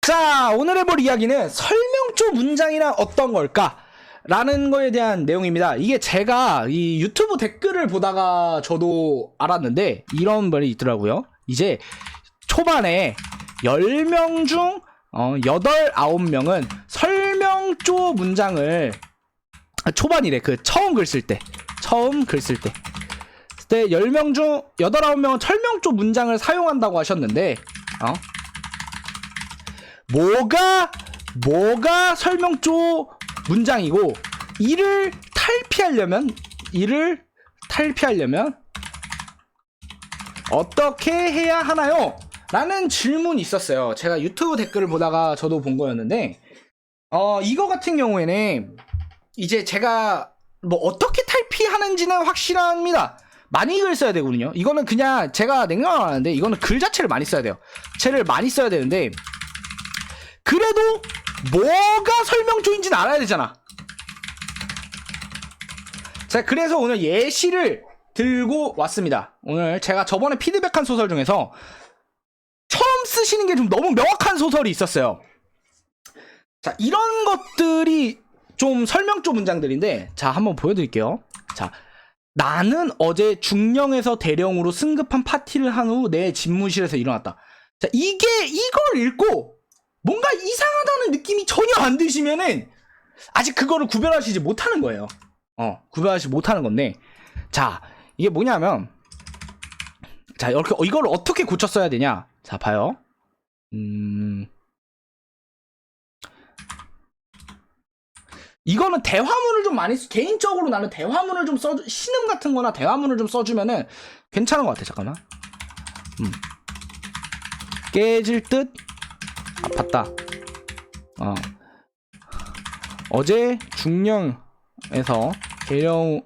자, 오늘 해볼 이야기는 설명조 문장이란 어떤 걸까? 라는 거에 대한 내용입니다. 이게 제가 이 유튜브 댓글을 보다가 저도 알았는데 이런 말이 있더라고요. 이제 초반에 10명 중 8, 9명은 설명조 문장을 초반이래. 그 처음 글 쓸 때. 그때 10명 중 8, 9명은 설명조 문장을 사용한다고 하셨는데 뭐가 설명조 문장이고 이를 탈피하려면 어떻게 해야 하나요? 라는 질문이 있었어요. 제가 유튜브 댓글을 보다가 저도 본 거였는데 이거 같은 경우에는 이제 제가 뭐 어떻게 탈피하는지는 확실합니다. 많이 글 써야 되거든요. 이거는 그냥 제가 냉정하게 말하는데 이거는 글 자체를 많이 써야 돼요. 책을 많이 써야 되는데 그래도 뭐가 설명조인지는 알아야 되잖아. 자, 그래서 오늘 예시를 들고 왔습니다. 오늘 제가 저번에 피드백한 소설 중에서 처음 쓰시는 게 좀 너무 명확한 소설이 있었어요. 자, 이런 것들이 좀 설명조 문장들인데, 자, 한번 보여드릴게요. 자, 나는 어제 중령에서 대령으로 승급한 파티를 한 후 내 집무실에서 일어났다. 자, 이걸 읽고 뭔가 이상하다는 느낌이 전혀 안 드시면은 아직 그거를 구별하시지 못하는 거예요. 구별하시지 못하는 건데, 자, 이게 뭐냐면, 자, 이렇게 이걸 어떻게 고쳤어야 되냐? 자, 봐요. 이거는 대화문을 좀 많이 개인적으로 나는 대화문을 좀 신음 같은 거나 대화문을 좀 써주면은 괜찮은 것 같아. 잠깐만. 깨질 듯 아팠다. 어제 중령에서 대령으로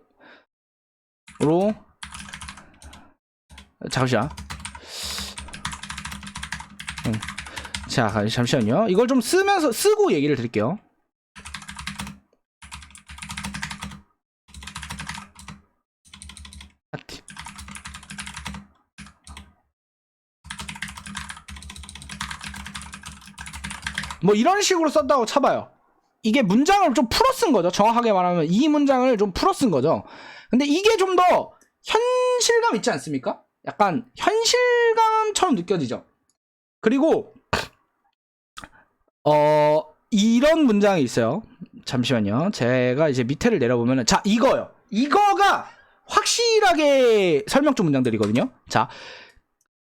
잠시만. 자, 잠시만요. 이걸 좀 쓰고 얘기를 드릴게요. 뭐 이런 식으로 썼다고 쳐봐요. 이게 문장을 좀 풀어 쓴 거죠. 정확하게 말하면 이 문장을 좀 풀어 쓴 거죠. 근데 이게 좀 더 현실감 있지 않습니까? 약간 현실감처럼 느껴지죠. 그리고 이런 문장이 있어요. 잠시만요. 제가 이제 밑에를 내려보면은, 자, 이거가 확실하게 설명조 문장들이거든요. 자,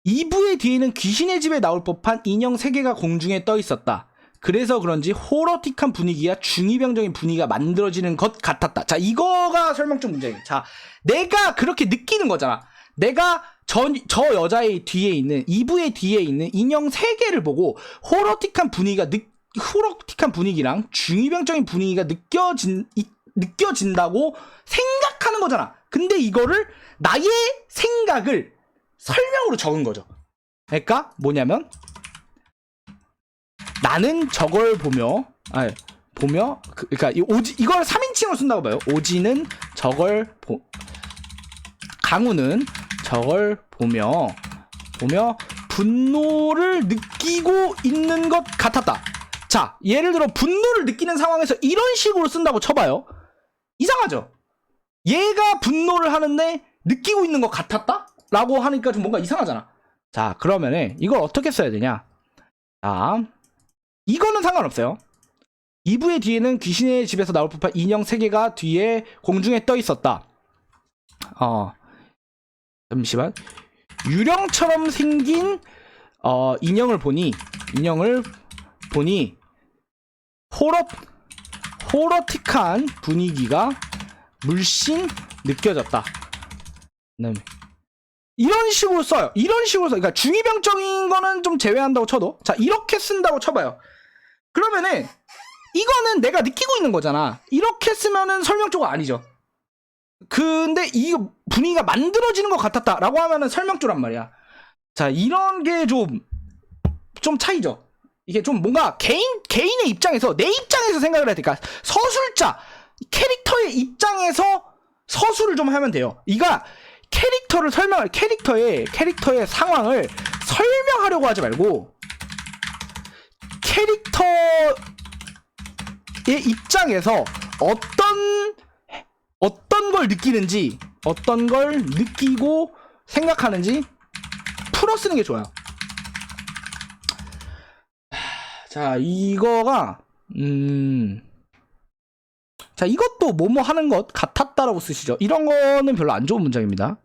2부의 뒤에는 귀신의 집에 나올 법한 인형 3개가 공중에 떠 있었다. 그래서 그런지 호러틱한 분위기와 중이병적인 분위기가 만들어지는 것 같았다. 자, 이거가 설명조 문장이에요. 자, 내가 그렇게 느끼는 거잖아. 내가 저 여자의 뒤에 있는 2부의 뒤에 있는 인형 3개를 보고 호러틱한 분위기랑 중이병적인 분위기가 느껴진다고 생각하는 거잖아. 근데 이거를 나의 생각을 설명으로 적은 거죠. 그러니까 뭐냐면 나는 저걸 그러니까 이걸 3인칭으로 쓴다고 봐요. 오지는 저걸 강우는 저걸 보며 분노를 느끼고 있는 것 같았다. 자, 예를 들어 분노를 느끼는 상황에서 이런 식으로 쓴다고 쳐봐요. 이상하죠? 얘가 분노를 하는데 느끼고 있는 것 같았다? 라고 하니까 좀 뭔가 이상하잖아. 자, 그러면은 이걸 어떻게 써야 되냐? 자, 이거는 상관없어요. 2부의 뒤에는 귀신의 집에서 나올 법한 인형 3개가 뒤에 공중에 떠 있었다. 잠시만. 유령처럼 생긴 인형을 보니 호러틱한 분위기가 물씬 느껴졌다. 그다음에 이런 식으로 써요. 그러니까 중이병적인 거는 좀 제외한다고 쳐도, 자, 이렇게 쓴다고 쳐봐요. 그러면은 이거는 내가 느끼고 있는 거잖아. 이렇게 쓰면은 설명조가 아니죠. 근데 이 분위기가 만들어지는 것 같았다라고 하면은 설명조란 말이야. 자, 이런 게 좀 차이죠. 이게 좀 뭔가 개인의 입장에서, 내 입장에서 생각을 해야 되니까 서술자 캐릭터의 입장에서 서술을 좀 하면 돼요. 캐릭터의 상황을 설명하려고 하지 말고 캐릭터의 입장에서 어떤 걸 느끼는지, 어떤 걸 느끼고 생각하는지 풀어 쓰는 게 좋아요. 자, 이거가 자, 이것도 뭐뭐 하는 것 같았다라고 쓰시죠. 이런 거는 별로 안 좋은 문장입니다.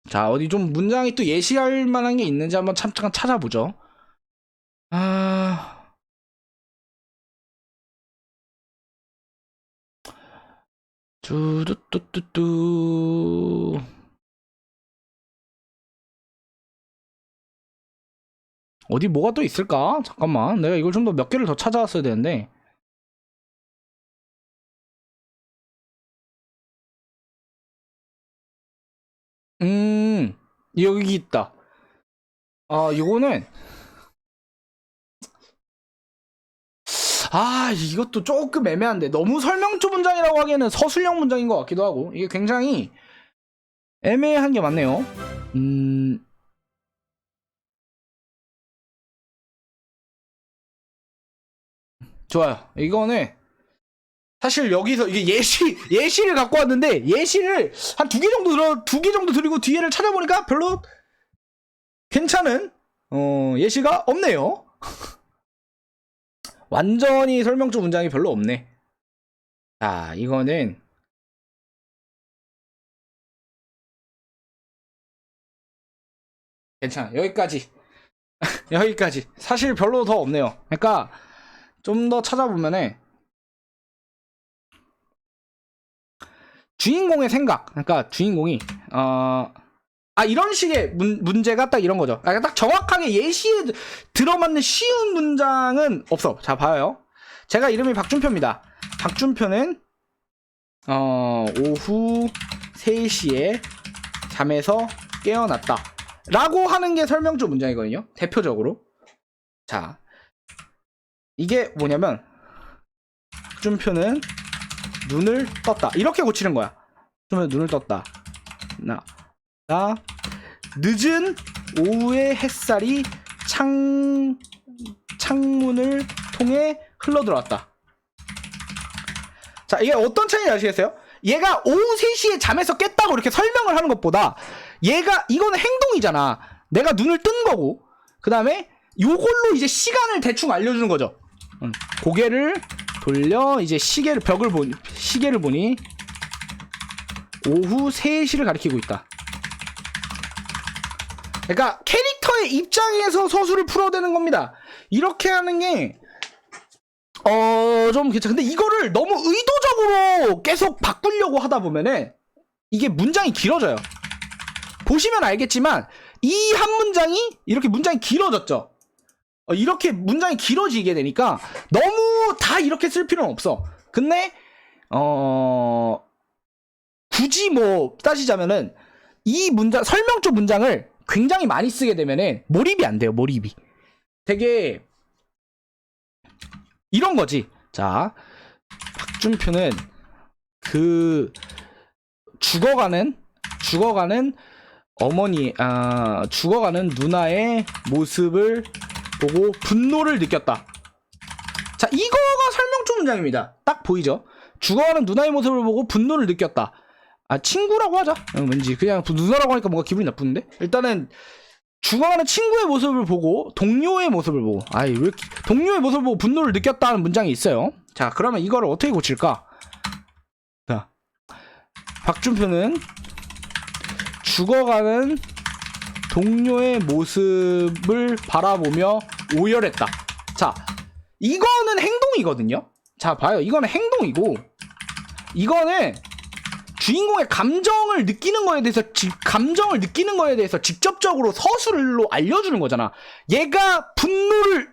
자, 어디 좀 문장이 또 예시할 만한 게 있는지 한번 잠깐 찾아보죠. 뚜뚜뚜뚜. 어디 뭐가 또 있을까? 잠깐만, 내가 이걸 좀 더 몇 개를 더 찾아왔어야 되는데. 여기 있다. 이거는 이것도 조금 애매한데, 너무 설명조 문장이라고 하기에는 서술형 문장인 것 같기도 하고, 이게 굉장히 애매한 게 많네요. 좋아요. 이거는 사실 여기서 이게 예시를 갖고 왔는데, 예시를 한 두 개 정도 드리고 뒤에를 찾아보니까 별로 괜찮은 예시가 없네요. 완전히 설명조 문장이 별로 없네. 자, 이거는 괜찮아. 여기까지. 여기까지. 사실 별로 더 없네요. 그러니까 좀 더 찾아보면은 주인공의 생각. 그러니까 주인공이 이런 식의 문제가 딱 이런 거죠. 딱 정확하게 예시에 들어맞는 쉬운 문장은 없어. 자, 봐요. 제가 이름이 박준표입니다. 박준표는 오후 3시에 잠에서 깨어났다 라고 하는 게 설명조 문장이거든요. 대표적으로. 자, 이게 뭐냐면 박준표는 눈을 떴다, 이렇게 고치는 거야. 박준표는 눈을 떴다. 나 늦은 오후의 햇살이 창문을 통해 흘러들어왔다. 자, 이게 어떤 차이인지 아시겠어요? 얘가 오후 3시에 잠에서 깼다고 이렇게 설명을 하는 것보다, 이거는 행동이잖아. 내가 눈을 뜬 거고, 그 다음에 요걸로 이제 시간을 대충 알려주는 거죠. 고개를 돌려 이제 시계를 보니 오후 3시를 가리키고 있다. 그러니까 캐릭터의 입장에서 서술을 풀어대는 겁니다. 이렇게 하는 게 좀 괜찮아. 근데 이거를 너무 의도적으로 계속 바꾸려고 하다 보면은 이게 문장이 길어져요. 보시면 알겠지만 이 한 문장이 이렇게 문장이 길어졌죠. 이렇게 문장이 길어지게 되니까 너무 다 이렇게 쓸 필요는 없어. 근데 굳이 뭐 따지자면은 이 문장, 설명조 문장을 굉장히 많이 쓰게 되면은 몰입이 안 돼요. 몰입이 되게 이런 거지. 자, 박준표는 그 죽어가는 누나의 모습을 보고 분노를 느꼈다. 자, 이거가 설명조 문장입니다. 딱 보이죠? 죽어가는 누나의 모습을 보고 분노를 느꼈다. 친구라고 하자. 왠지 그냥 누나라고 하니까 뭔가 기분이 나쁜데? 일단은 죽어가는 친구의 모습을 보고, 동료의 모습을 보고, 왜 이렇게 동료의 모습을 보고 분노를 느꼈다는 문장이 있어요. 자, 그러면 이거를 어떻게 고칠까? 자, 박준표는 죽어가는 동료의 모습을 바라보며 오열했다. 자, 이거는 행동이거든요. 자, 봐요. 이거는 행동이고, 이거는 주인공의 감정을 느끼는 거에 대해서 직접적으로 서술로 알려주는 거잖아. 얘가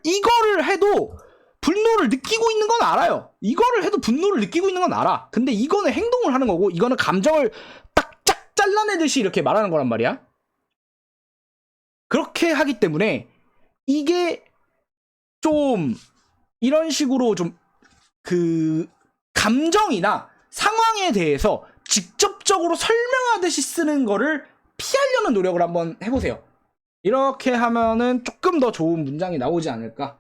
이거를 해도 분노를 느끼고 있는 건 알아요. 이거를 해도 분노를 느끼고 있는 건 알아. 근데 이거는 행동을 하는 거고, 이거는 감정을 딱 짝 잘라내듯이 이렇게 말하는 거란 말이야. 그렇게 하기 때문에 이게 좀 이런 식으로 좀 감정이나 상황에 대해서 직접적으로 설명하듯이 쓰는 거를 하려는 노력을 한번 해보세요. 이렇게 하면은 조금 더 좋은 문장이 나오지 않을까.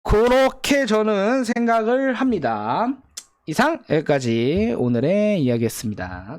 그렇게 저는 생각을 합니다. 이상 여기까지 오늘의 이야기였습니다.